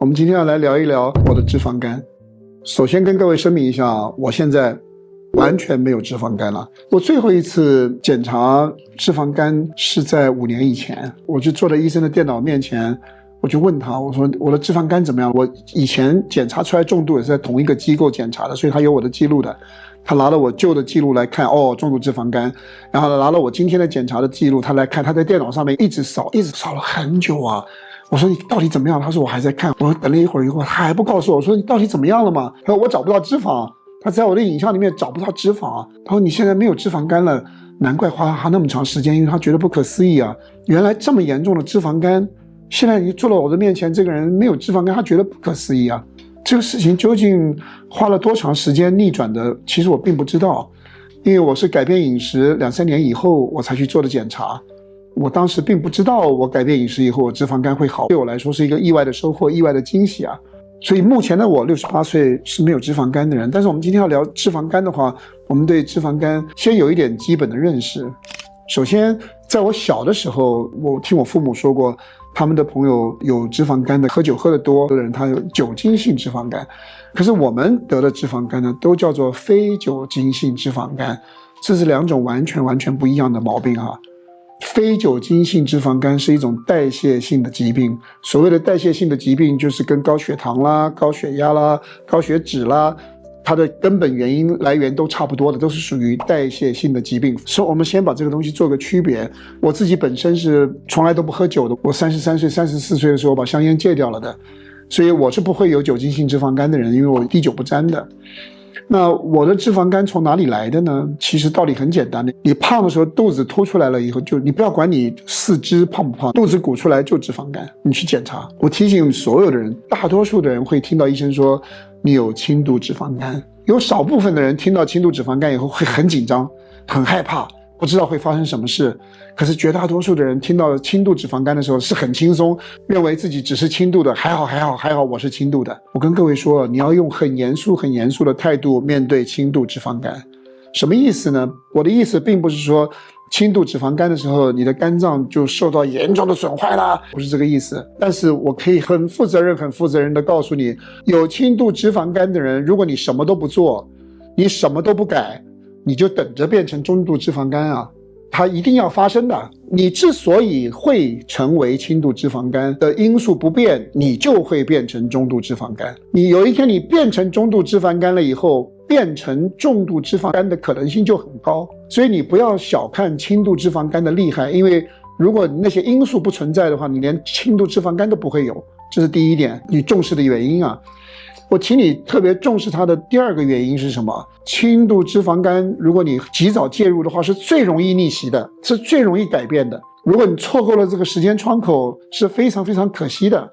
我们今天要来聊一聊我的脂肪肝。首先跟各位声明一下，我现在完全没有脂肪肝了。我最后一次检查脂肪肝是在5年以前，我就坐在医生的电脑面前，我就问他，我说我的脂肪肝怎么样？我以前检查出来重度也是在同一个机构检查的，所以他有我的记录的。他拿了我旧的记录来看，哦，重度脂肪肝，然后拿了我今天的检查的记录，他来看，他在电脑上面一直扫了很久啊。我说你到底怎么样？他说我还在看。我等了一会儿以后，他还不告诉我。我说你到底怎么样了嘛？他说我找不到脂肪，他在我的影像里面找不到脂肪。他说你现在没有脂肪肝了，难怪花那么长时间，因为他觉得不可思议啊，原来这么严重的脂肪肝，现在你坐到我的面前，这个人没有脂肪肝，他觉得不可思议啊。这个事情究竟花了多长时间逆转的，其实我并不知道，因为我是改变饮食2-3年以后我才去做的检查。我当时并不知道我改变饮食以后我脂肪肝会好，对我来说是一个意外的收获，意外的惊喜啊。所以目前的我68岁是没有脂肪肝的人。但是我们今天要聊脂肪肝的话，我们对脂肪肝先有一点基本的认识。首先在我小的时候，我听我父母说过，他们的朋友有脂肪肝的，喝酒喝得多的人他有酒精性脂肪肝。可是我们得的脂肪肝呢，都叫做非酒精性脂肪肝，这是2种完全不一样的毛病啊。非酒精性脂肪肝是一种代谢性的疾病，所谓的代谢性的疾病就是跟高血糖啦、高血压啦、高血脂啦，它的根本原因来源都差不多的，都是属于代谢性的疾病。所以我们先把这个东西做个区别。我自己本身是从来都不喝酒的，我33岁、34岁的时候把香烟戒掉了的，所以我是不会有酒精性脂肪肝的人，因为我滴酒不沾的。那我的脂肪肝从哪里来的呢？其实道理很简单的，你胖的时候肚子凸出来了以后，就你不要管你四肢胖不胖，肚子鼓出来就脂肪肝，你去检查。我提醒所有的人，大多数的人会听到医生说你有轻度脂肪肝，有少部分的人听到轻度脂肪肝以后会很紧张，很害怕，不知道会发生什么事。可是绝大多数的人听到轻度脂肪肝的时候是很轻松，认为自己只是轻度的，还好我是轻度的。我跟各位说，你要用很严肃的态度面对轻度脂肪肝。什么意思呢？我的意思并不是说轻度脂肪肝的时候你的肝脏就受到严重的损坏啦，不是这个意思。但是我可以很负责任的告诉你，有轻度脂肪肝的人，如果你什么都不做，你什么都不改，你就等着变成中度脂肪肝啊，它一定要发生的。你之所以会成为轻度脂肪肝的因素不变，你就会变成中度脂肪肝。你有一天你变成中度脂肪肝了以后，变成重度脂肪肝的可能性就很高。所以你不要小看轻度脂肪肝的厉害，因为如果那些因素不存在的话，你连轻度脂肪肝都不会有。这是第一点你重视的原因啊。我请你特别重视它的第二个原因是什么？轻度脂肪肝如果你及早介入的话，是最容易逆袭的，是最容易改变的。如果你错过了这个时间窗口，是非常可惜的。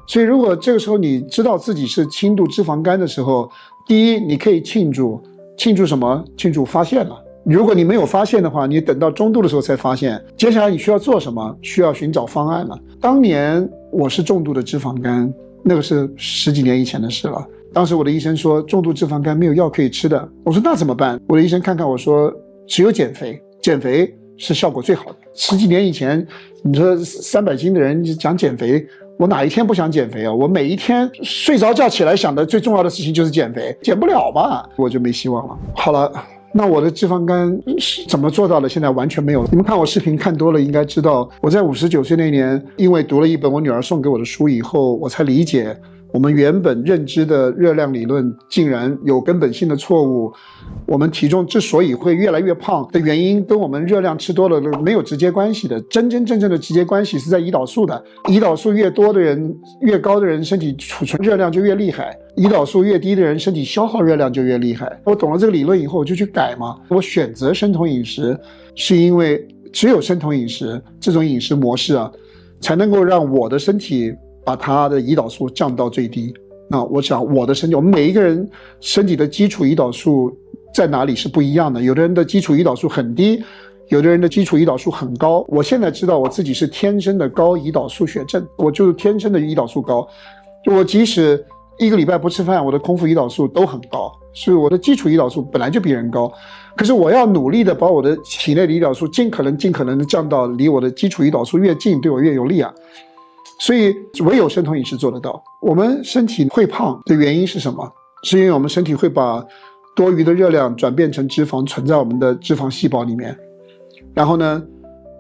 所以如果这个时候你知道自己是轻度脂肪肝的时候，第一，你可以庆祝什么？庆祝发现了。如果你没有发现的话，你等到中度的时候才发现，接下来你需要做什么？需要寻找方案了。当年我是重度的脂肪肝，那个是10几年以前的事了。当时我的医生说重度脂肪肝没有药可以吃的，我说那怎么办？我的医生看看我说只有减肥，减肥是效果最好的。10几年以前你说300斤的人讲减肥，我哪一天不想减肥啊？我每一天睡着觉起来想的最重要的事情就是减肥，减不了嘛，我就没希望了。好了，那我的脂肪肝是怎么做到的？现在完全没有。你们看我视频看多了应该知道，我在59岁那年因为读了一本我女儿送给我的书以后，我才理解我们原本认知的热量理论竟然有根本性的错误。我们体重之所以会越来越胖的原因跟我们热量吃多了没有直接关系的，真正的直接关系是在胰岛素的。胰岛素越多的人，越高的人身体储存热量就越厉害，胰岛素越低的人身体消耗热量就越厉害。我懂了这个理论以后我就去改嘛。我选择生酮饮食是因为只有生酮饮食这种饮食模式啊，才能够让我的身体把它的胰岛素降到最低。那我想我的身体，我们每一个人身体的基础胰岛素在哪里是不一样的，有的人的基础胰岛素很低，有的人的基础胰岛素很高。我现在知道我自己是天生的高胰岛素血症，我就是天生的胰岛素高，我即使1个礼拜不吃饭，我的空腹胰岛素都很高，所以我的基础胰岛素本来就比人高。可是我要努力的把我的体内的胰岛素尽可能的降到离我的基础胰岛素越近，对我越有利啊。所以唯有生酮饮食做得到。我们身体会胖的原因是什么？是因为我们身体会把多余的热量转变成脂肪，存在我们的脂肪细胞里面。然后呢，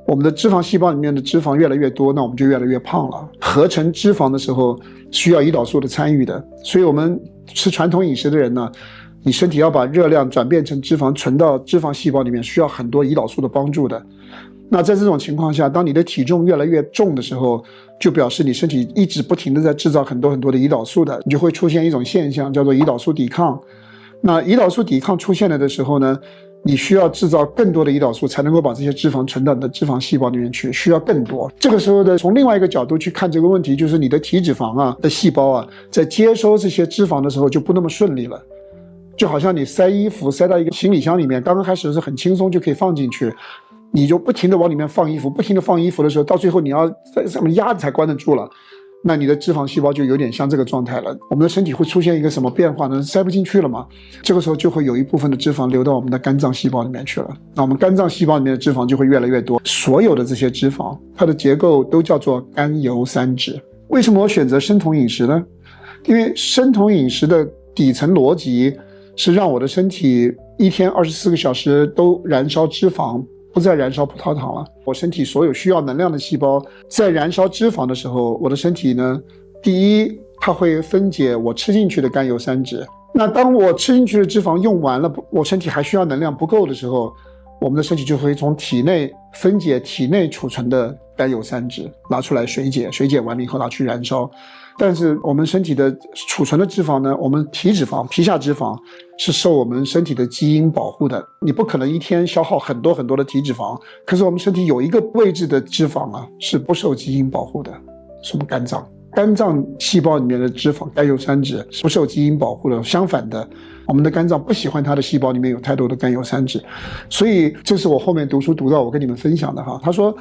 我们的脂肪细胞里面的脂肪越来越多，那我们就越来越胖了。合成脂肪的时候需要胰岛素的参与的，所以我们吃传统饮食的人呢，你身体要把热量转变成脂肪，存到脂肪细胞里面，需要很多胰岛素的帮助的。那在这种情况下，当你的体重越来越重的时候，就表示你身体一直不停地在制造很多很多的胰岛素的，你就会出现一种现象叫做胰岛素抵抗。那胰岛素抵抗出现了的时候呢，你需要制造更多的胰岛素才能够把这些脂肪存到你的脂肪细胞里面去，需要更多。这个时候的从另外一个角度去看这个问题，就是你的体脂肪的细胞在接收这些脂肪的时候就不那么顺利了。就好像你塞衣服塞到一个行李箱里面，刚刚开始是很轻松就可以放进去，你就不停地往里面放衣服，不停地放衣服的时候，到最后你要在上面压才关得住了，那你的脂肪细胞就有点像这个状态了。我们的身体会出现一个什么变化呢？塞不进去了嘛，这个时候就会有一部分的脂肪流到我们的肝脏细胞里面去了，那我们肝脏细胞里面的脂肪就会越来越多。所有的这些脂肪它的结构都叫做甘油三酯。为什么我选择生酮饮食呢？因为生酮饮食的底层逻辑是让我的身体一天24个小时都燃烧脂肪，不再燃烧葡萄糖了。我身体所有需要能量的细胞在燃烧脂肪的时候，我的身体呢，第一，它会分解我吃进去的甘油三酯。那当我吃进去的脂肪用完了，我身体还需要能量不够的时候，我们的身体就会从体内分解体内储存的甘油三酯，拿出来水解，水解完了以后拿去燃烧。但是我们身体的储存的脂肪呢，我们体脂肪、皮下脂肪是受我们身体的基因保护的，你不可能一天消耗很多很多的体脂肪。可是我们身体有一个位置的脂肪是不受基因保护的，是我们肝脏。肝脏细胞里面的脂肪甘油三酯是不受基因保护的，相反的，我们的肝脏不喜欢它的细胞里面有太多的甘油三酯。所以这是我后面读书读到我跟你们分享的他说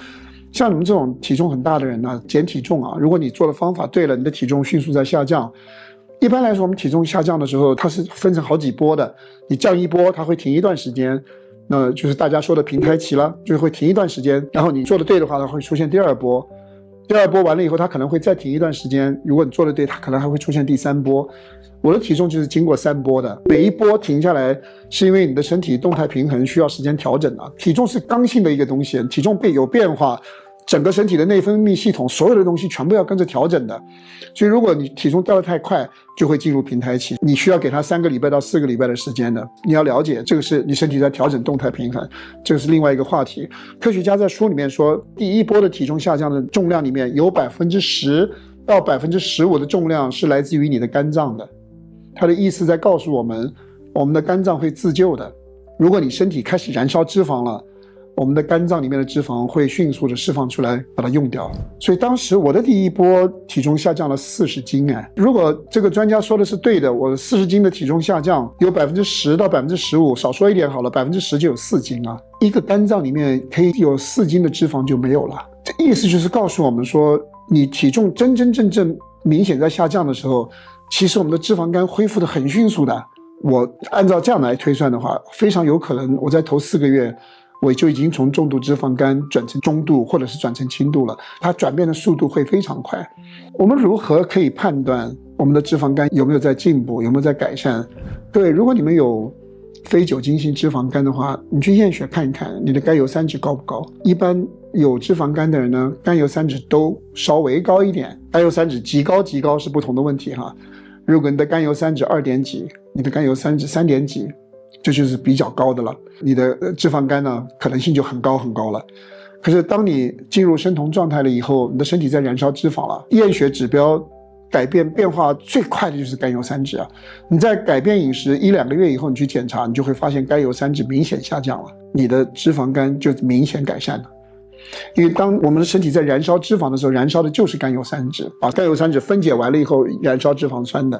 像你们这种体重很大的人减体重如果你做的方法对了，你的体重迅速在下降。一般来说我们体重下降的时候它是分成好几波的，你降一波它会停一段时间，那就是大家说的平台期了，就会停一段时间，然后你做的对的话它会出现第二波，第二波完了以后它可能会再停一段时间，如果你做的对它可能还会出现第三波。我的体重就是经过3波的，每一波停下来是因为你的身体动态平衡需要时间调整体重是刚性的一个东西，体重有变化，整个身体的内分泌系统所有的东西全部要跟着调整的。所以如果你体重掉得太快，就会进入平台期，你需要给它3个礼拜到4个礼拜的时间的。你要了解这个是你身体在调整动态平衡，这个是另外一个话题。科学家在书里面说，第一波的体重下降的重量里面有10%到15%的重量是来自于你的肝脏的。他的意思在告诉我们，我们的肝脏会自救的。如果你身体开始燃烧脂肪了，我们的肝脏里面的脂肪会迅速的释放出来，把它用掉。所以当时我的第一波体重下降了40斤如果这个专家说的是对的，我40斤的体重下降有10%到15%，少说一点好了，10%就有4斤一个肝脏里面可以有4斤的脂肪就没有了。这意思就是告诉我们说，你体重真正明显在下降的时候，其实我们的脂肪肝恢复得很迅速的。我按照这样来推算的话，非常有可能我在头4个月我就已经从重度脂肪肝转成中度或者是转成轻度了，它转变的速度会非常快。我们如何可以判断我们的脂肪肝有没有在进步，有没有在改善？对，如果你们有非酒精性脂肪肝的话，你去验血看一看你的甘油三酯高不高。一般有脂肪肝的人呢，甘油三酯都稍微高一点，甘油三酯极高是不同的问题如果你的甘油三酯2点几，你的甘油三酯3点几，这就是比较高的了，你的脂肪肝呢可能性就很高了。可是当你进入生酮状态了以后，你的身体在燃烧脂肪了，验血指标变化最快的就是甘油三酯你在改变饮食1-2个月以后，你去检查，你就会发现甘油三酯明显下降了，你的脂肪肝就明显改善了。因为当我们的身体在燃烧脂肪的时候，燃烧的就是甘油三酯，把甘油三酯分解完了以后燃烧脂肪酸的。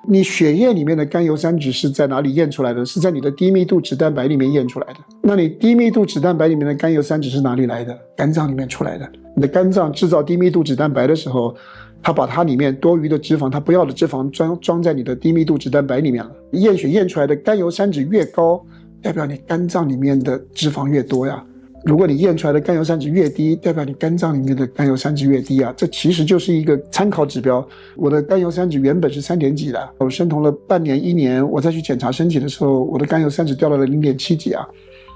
你血液里面的甘油三酯是在哪里验出来的？是在你的低密度脂蛋白里面验出来的。那你低密度脂蛋白里面的甘油三酯是哪里来的？肝脏里面出来的。你的肝脏制造低密度脂蛋白的时候，它把它里面多余的脂肪，它不要的脂肪装在你的低密度脂蛋白里面了。验血验出来的甘油三酯越高，代表你肝脏里面的脂肪越多呀。如果你验出来的甘油三酯越低，代表你肝脏里面的甘油三酯越低啊，这其实就是一个参考指标。我的甘油三酯原本是3点几的，我生酮了半年1年，我再去检查身体的时候，我的甘油三酯掉到了0.7几啊。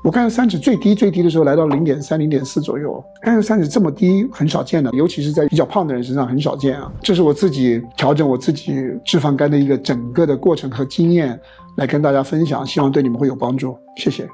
我甘油三酯最低的时候来到0.3、0.4左右，甘油三酯这么低很少见的，尤其是在比较胖的人身上很少见啊。这是我自己调整我自己脂肪肝的一个整个的过程和经验，来跟大家分享，希望对你们会有帮助。谢谢。